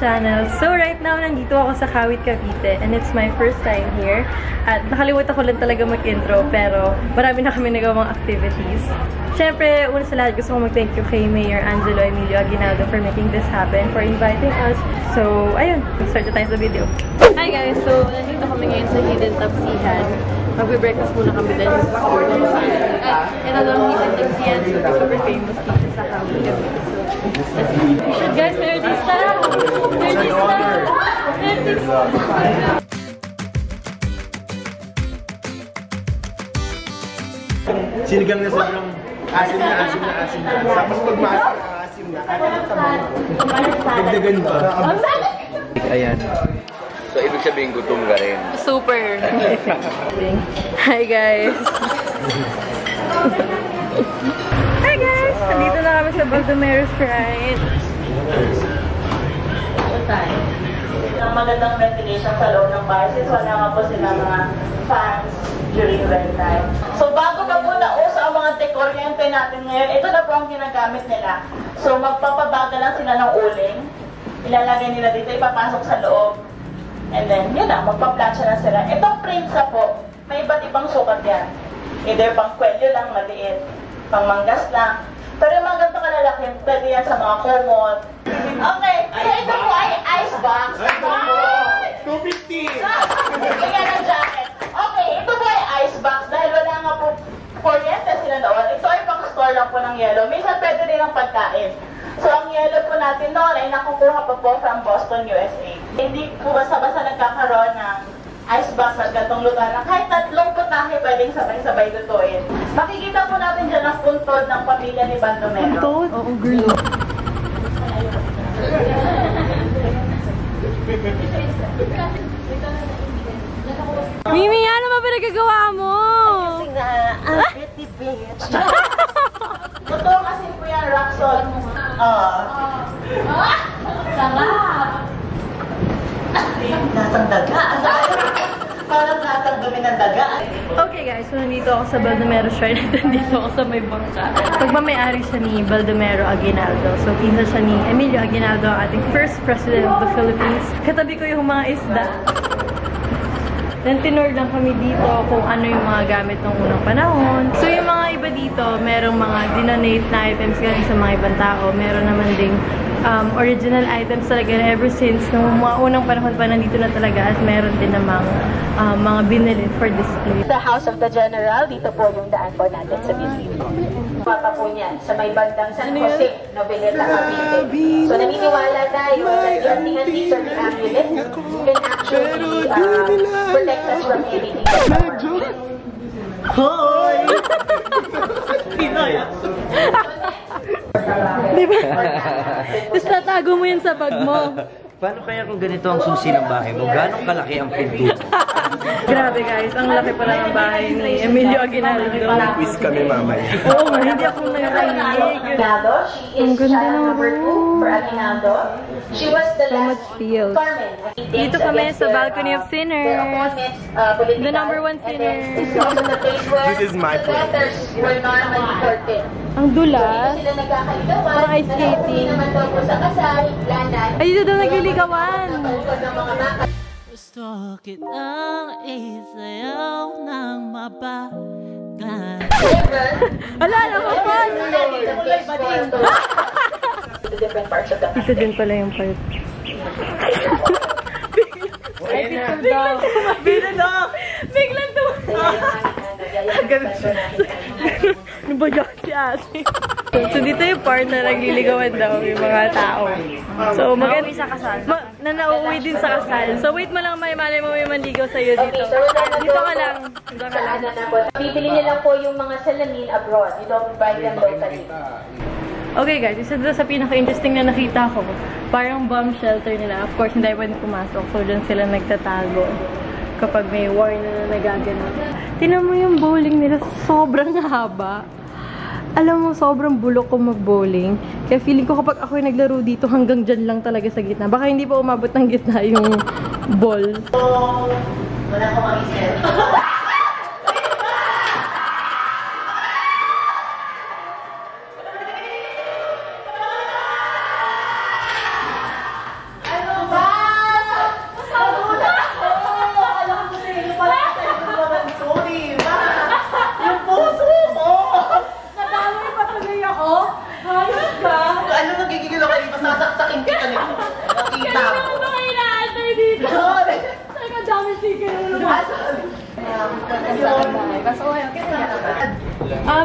channel. So right now, nandito ako sa Kawit, Cavite and it's my first time here. At nakalimutan ko lang talaga mag-intro pero marami na kami nagawang activities. Siyempre, una sa lahat gusto ko mag-thank you kay Mayor Angelo Emilio Aguinaldo for making this happen, for inviting us. So, ayun, start na tayo sa video. Hi guys! So, nandito kami ngayon sa Hidden Tapsihan. Magbe-breakfast muna kami dahil yung passport ko sa akin. Ito daw ang Hidden Tapsihan. Super famous dito sa Kawit, Cavite. You should guys, Meredista! Sinigang na sobrang asim na. Tapos pag maasim na, dagdagan pa. Ayan. So, ibig sabihin gutom ka rin. Super! Hi guys! Hi guys! Nandito na kami sa Baldomero's Shrine. Magandang ventilation sa loob ng bahay since wala nga po sila mga fans during rent time. So bago pa po nauso ang mga dekoryente natin ngayon, ito na po ang ginagamit nila. So magpapabaga lang sila ng uling, ilalagay nila dito, ipapasok sa loob, and then yun na, magpa-plancha na sila. Itong prinsa po, may iba't ibang sukat yan. Either pang kwelyo lang, maliit, pang manggas lang. Pero yung mga ganito kalalaki, pwede yan sa mga kumot. Okay, so ito po ay ice box. 250! Ayan ang jacket. Okay, ito po ay ice box dahil wala nga po kuryente sila noon. Ito ay pang-store lang po ng yelo. Minsan pwede rin ang pagkain. So ang yelo po natin noon ay nakukuha pa po from Boston, USA. Hindi po basta-basta nagkakaroon ng ice box at gatong lugar na kahit tatlong putahe pwedeng sabay-sabay lutuin. Makikita po natin dyan ang puntod ng pamilya ni Baldomero. Puntod? Oo, girl. Mimi, ano ba pinagagawa mo? Kasi nga, ang pretty bitch. Totoo kasi po yan, Roxon. Sarap! Nasang daga. Parang nasang dumi ng daga. Okay guys, so nandito ako sa Baldomero Shrine at nandito ako sa may bangka. Pagmamayari siya ni Baldomero Aguinaldo. So pinsa siya ni Emilio Aguinaldo, ang ating first president of the Philippines. Katabi ko yung mga isda. Then tinor lang kami dito kung ano yung mga gamit ng unang panahon. So yung mga iba dito, merong mga dinonate na items galing sa mga ibang tao. Meron naman ding original items talaga ever since nung mga unang panahon pa nandito na talaga at meron din namang mga binili for display. Sa House of the General, dito po yung daan po natin sa Bisbee. Papa po niyan, sa may bandang San Jose, Noveleta, Cavite. So naniniwala tayo that your these or the amulet can actually protect us from anything. Hoy! Diba? Tapos tatago mo yun sa bag mo. Paano kaya kung ganito ang susi ng bahay mo? Gano'ng kalaki ang pinto? Grabe guys, ang laki pala ng bahay ni Emilio Aguinaldo. Quiz kami mamaya. Oo nga, hindi ako narinig. Aguinaldo, she is child number 2 for Aguinaldo. She was the last feels. Carmen. Dito kami sa balcony of sinners. The number 1 sinner. This is my place. letters were normally curtain. Ang dulas. Sila nagkakaligawan. Parang ice skating. Hindi naman daw po sa kasal, lanay. Ay, dito daw nagliligawan. Ng mga maka. Gusto kitang isayaw ng mabagal. Ala, nakapal! Different parts of the Ito din pala yung part. Biglang ano ba dyan si ate? So dito yung part na nagliligawan daw yung mga tao. So maganda sa kasal. Na nauwi din sa kasal. So wait mo lang, may malay mo may manligaw sa'yo dito. Dito ka lang. Dito ka lang. Bibili nila po yung mga salamin abroad. You don't buy them locally. Okay guys, isa doon sa pinaka-interesting na nakita ko. Parang bomb shelter nila. Of course, hindi pwede pumasok. So dyan sila nagtatago kapag may war na nagaganap. Tingnan mo yung bowling nila. Sobrang haba. Alam mo, sobrang bulok ko mag-bowling. Kaya feeling ko kapag ako'y naglaro dito, hanggang dyan lang talaga sa gitna. Baka hindi pa umabot ng gitna yung ball. Wala ko mag-isip. Ano?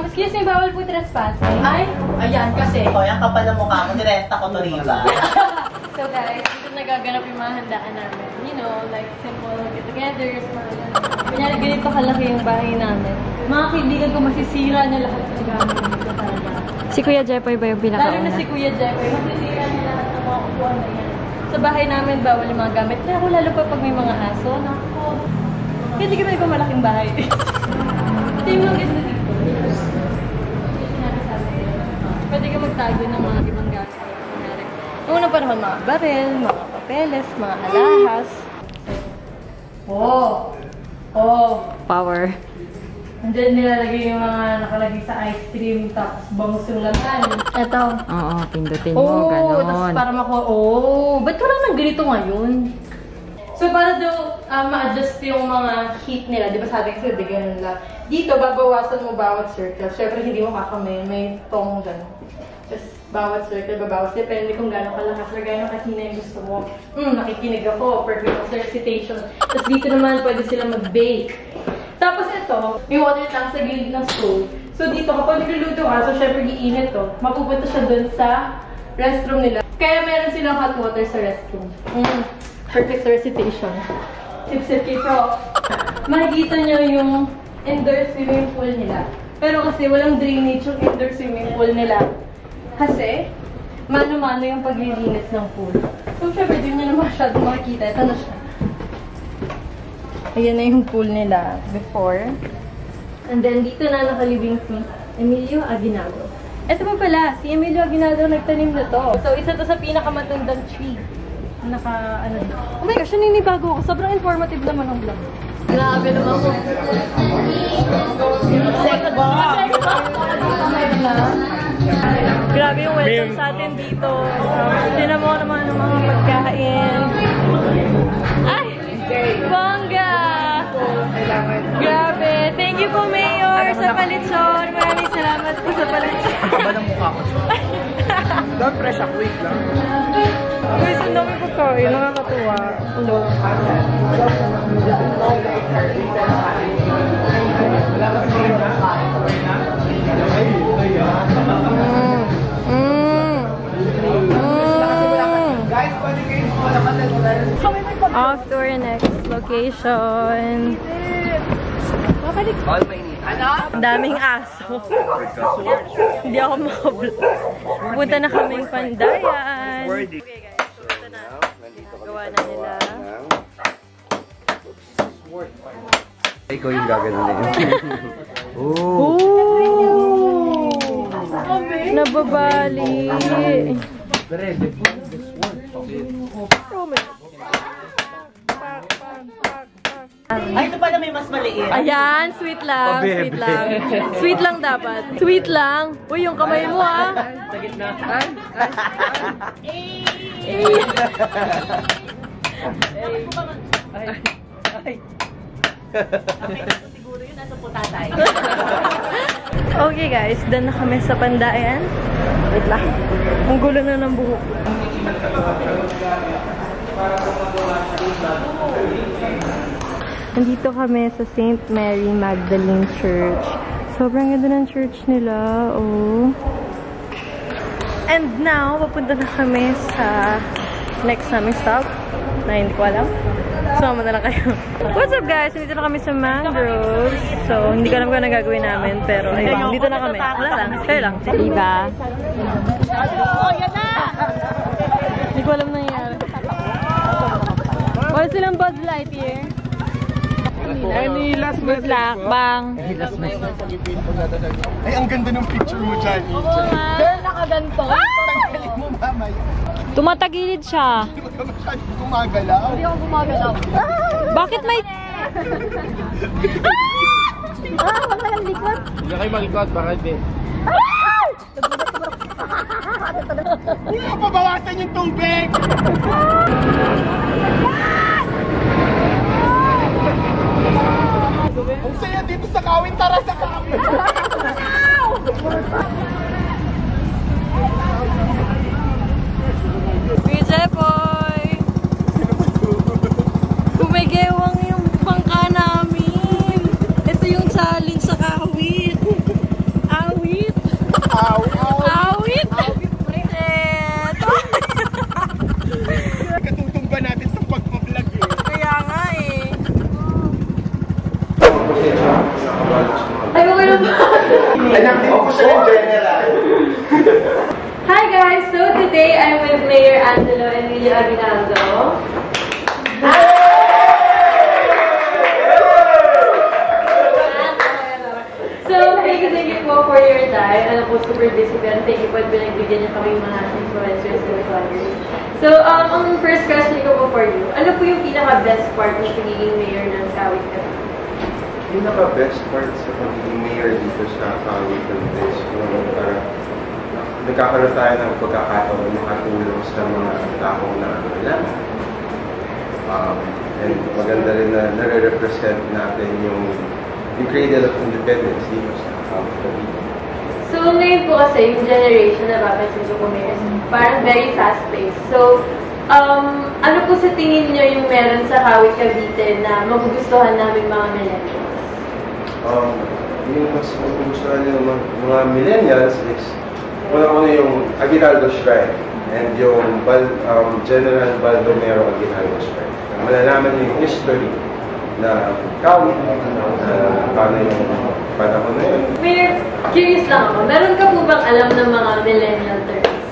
Excuse me, bawal po trespassing. Ay, ayan kasi. O, yan kapal na mukha mo. Nirenta ko to riba. So guys, dito nagaganap yung mga handaan namin. You know, like simple get-togethers, mga kunyari ganito kalaki yung bahay namin. Mga kaibigan ko masisira niya lahat ng gamit dito talaga. Si Kuya Jepoy ba yung Lalo pinakauna? na si Kuya Jepoy, masisira niya lahat ng mga kukuhan na yan. Sa bahay namin, bawal yung mga gamit. Pero lalo pa pag may mga aso, naku. Pwede kami ko malaking bahay. Ito yung mga ganda dito. Pwede ka magtago ng mga ibang gamit. Noong unang panahon, mga baril, mga papeles, mga alahas. Power. Andiyan nilalagay yung mga nakalagay sa ice cream, tapos bangus yung laman. Ito. Oo, pindutin mo, Tapos ganon. para ba't wala nang ganito ngayon? So, para daw ma-adjust yung mga heat nila, di ba sabi kasi, di ganun lang. Dito, babawasan mo bawat circle. Siyempre, hindi mo kakamayin, may tong gano'n. Just bawat circle, babawas. Depende kung gano'ng kalakas or gano'ng kahina yung gusto mo. Nakikinig ako, perfect recitation. Tapos dito naman, pwede sila mag-bake. Tapos ito, may water tank sa gilid ng stove. So dito, kapag nagluluto ka, so syempre iinit to, mapupunta siya dun sa restroom nila. Kaya meron silang hot water sa restroom. Perfect recitation. Sip-sip kayo. Makikita nyo yung indoor swimming pool nila. Pero kasi walang drainage yung indoor swimming pool nila. Kasi, mano-mano yung paglilinis ng pool. So syempre, di nyo na masyado makikita. Ito na siya. Ayan na yung pool nila before. And then, dito na nakalibing si Emilio Aguinaldo. Ito pa pala, si Emilio Aguinaldo nagtanim na to. So, isa to sa pinakamatandang tree. Oh my gosh, naninibago ako. Sobrang informative naman ang vlog. Grabe naman po. Grabe yung welcome sa atin dito. Tinan mo naman ang mga pagkain. Ay! Bongga! Grabe! Thank you po, Mayor, sa palitsyon. Maraming salamat po sa palitsyon. Ba ng mukha ko? Don't press up, wait lang. Guys, ang dami pagkain. Nakakatuwa. Hello. Off to our next location. Ang daming aso. Hindi ako makablog. Punta na kaming Pandayan. Okay guys, so ito na. Gawa na nila. Ikaw yung gagawin na yun. Ooh! Nababali. Ay, ito pala may mas maliit. Ayan, sweet lang, sweet lang. Sweet lang dapat. Sweet lang. Uy, yung kamay mo ah. Sa gitna. Siguro yun, nasa po tatay. Okay guys, done na kami sa Pandayan. Wait lang. Ang gulo na ng buhok. Nandito kami sa St. Mary Magdalene Church. Sobrang ganda ng church nila, oh. And now, papunta na kami sa next namin stop. Na hindi ko alam. Sumama na lang kayo. What's up guys? Nandito na kami sa Mangroves. So, hindi ko alam kung ano gagawin namin. Pero ayun, dito na kami. Wala lang. Kayo lang. Diba? Oh, yan na! Hindi ko alam nangyari. Wala silang Buzz Lightyear. Any last message po? Bang! Ay, ang ganda ng picture mo dyan. Girl, nakaganto. Tanggalin mo mamaya. Tumatagilid siya. Hindi ka masyadong gumagalaw. Hindi ako gumagalaw. Bakit may... Wala lang likod. Hindi kayo malikot, baka hindi. Hindi ka pabawasan yung tubig! Ang saya dito sa kawin, tara sa kawin! Kuya Jepoy! Gumigewang yung knowledge mo. Ay, okay lang ba? Anak, di ko siya yung general. Hi guys! So today I'm with Mayor Angelo Emilio Aguinaldo. So, thank you po for your time. Alam po, super busy, pero thank you po at pinagbigyan niyo kami mga influencers and followers. So, ang first question ko po for you, ano po yung pinaka-best part ng pagiging mayor ng Kawit Cavite? Pinaka-best part sa pagiging mayor dito sa Kawit Cavite is para nagkakaroon tayo ng pagkakataon makatulong sa mga taong nangangailangan. And maganda rin na nare-represent natin yung cradle of independence dito sa Kawit Cavite. So, ngayon po kasi, yung generation na papansin ko po mayors, parang very fast-paced. So, ano po sa tingin niyo yung meron sa Kawit Cavite na magugustuhan namin mga millennials? Yung mas magugustuhan nyo mga millennials is una-una yung Aguinaldo Shrine and yung General Baldomero Aguinaldo Shrine. Malalaman yung history na Kawit, paano yung panahon na yun. Mayor, curious lang ako, meron ka po bang alam ng mga millennial terms?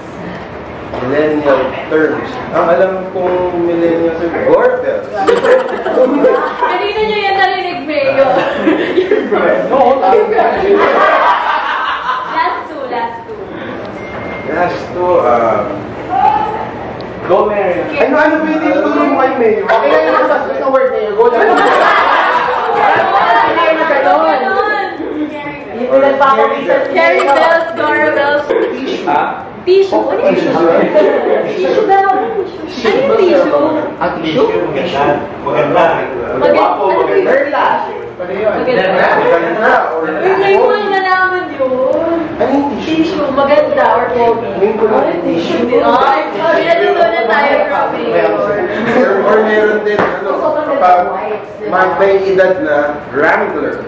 Millennial terms. Ang alam kong millennial terms, doorbells. Kanina nyo yan narinig, Mayor? Last two, go Mary. Ano ba yung tinutulong mo kay Mary? Okay na yung sa word na yun. Go lang. Carry bells, doorbells. Tissue? Ano yung tissue? Tissue daw. Ano yung tissue? Ang tissue? Maganda. Maganda. Maganda. Ngayon mo lang nalaman yun. Ano yung Tissue, maganda or pogi. Tissue. Ay, pinatutunan tayo from Mayor. Or meron din, kapag may edad na Wrangler.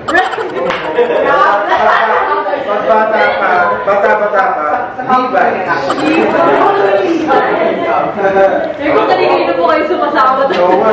Pag bata ka, Levi's. Kung kanina po kayo sumasama. Oo nga.